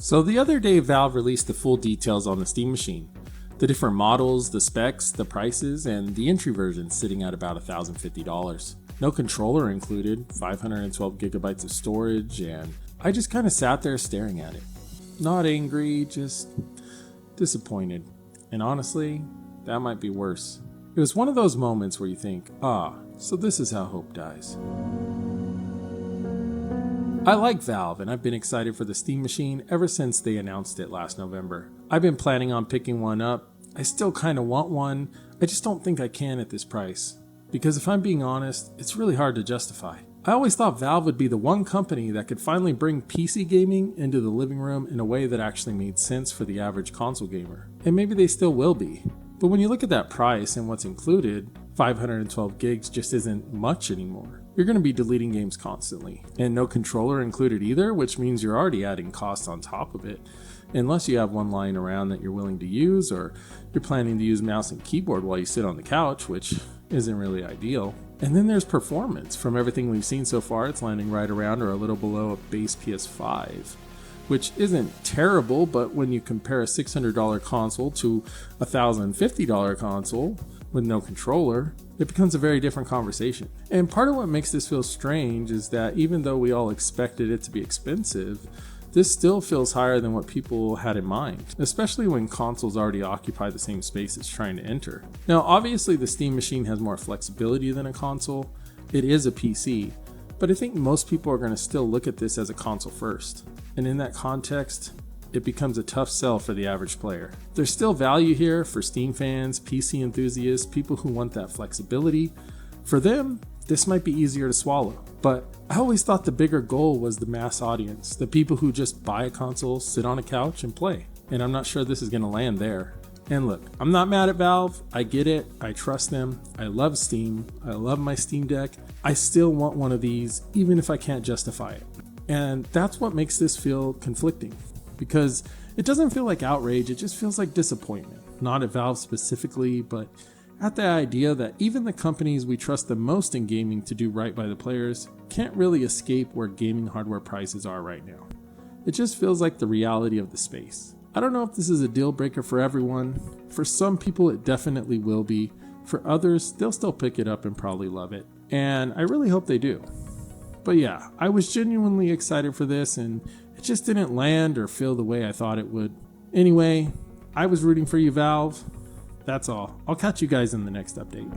So the other day, Valve released the full details on the Steam Machine. The different models, the specs, the prices, and the entry version sitting at about $1,050. No controller included, 512 gigabytes of storage, and I just kind of sat there staring at it. Not angry, just disappointed. And honestly, that might be worse. It was one of those moments where you think, so this is how hope dies. I like Valve, and I've been excited for the Steam Machine ever since they announced it last November. I've been planning on picking one up. I still kind of want one, I just don't think I can at this price. Because if I'm being honest, it's really hard to justify. I always thought Valve would be the one company that could finally bring PC gaming into the living room in a way that actually made sense for the average console gamer. And maybe they still will be. But when you look at that price and what's included, 512 gigs just isn't much anymore. You're going to be deleting games constantly. And no controller included either, which means you're already adding costs on top of it. Unless you have one lying around that you're willing to use, or you're planning to use mouse and keyboard while you sit on the couch, which isn't really ideal. And then there's performance. From everything we've seen so far, it's landing right around or a little below a base PS5. Which isn't terrible, but when you compare a $600 console to a $1,050 console with no controller, it becomes a very different conversation. And part of what makes this feel strange is that even though we all expected it to be expensive, this still feels higher than what people had in mind, especially when consoles already occupy the same space it's trying to enter. Now, obviously the Steam Machine has more flexibility than a console. It is a PC, but I think most people are going to still look at this as a console first. And in that context, it becomes a tough sell for the average player. There's still value here for Steam fans, PC enthusiasts, people who want that flexibility. For them, this might be easier to swallow. But I always thought the bigger goal was the mass audience, the people who just buy a console, sit on a couch, and play. And I'm not sure this is going to land there. And look, I'm not mad at Valve. I get it. I trust them. I love Steam. I love my Steam Deck. I still want one of these, even if I can't justify it. And that's what makes this feel conflicting. Because it doesn't feel like outrage, it just feels like disappointment. Not at Valve specifically, but at the idea that even the companies we trust the most in gaming to do right by the players can't really escape where gaming hardware prices are right now. It just feels like the reality of the space. I don't know if this is a deal breaker for everyone. For some people it definitely will be. For others, they'll still pick it up and probably love it. And I really hope they do. But yeah, I was genuinely excited for this and it just didn't land or feel the way I thought it would. Anyway, I was rooting for you, Valve. That's all. I'll catch you guys in the next update.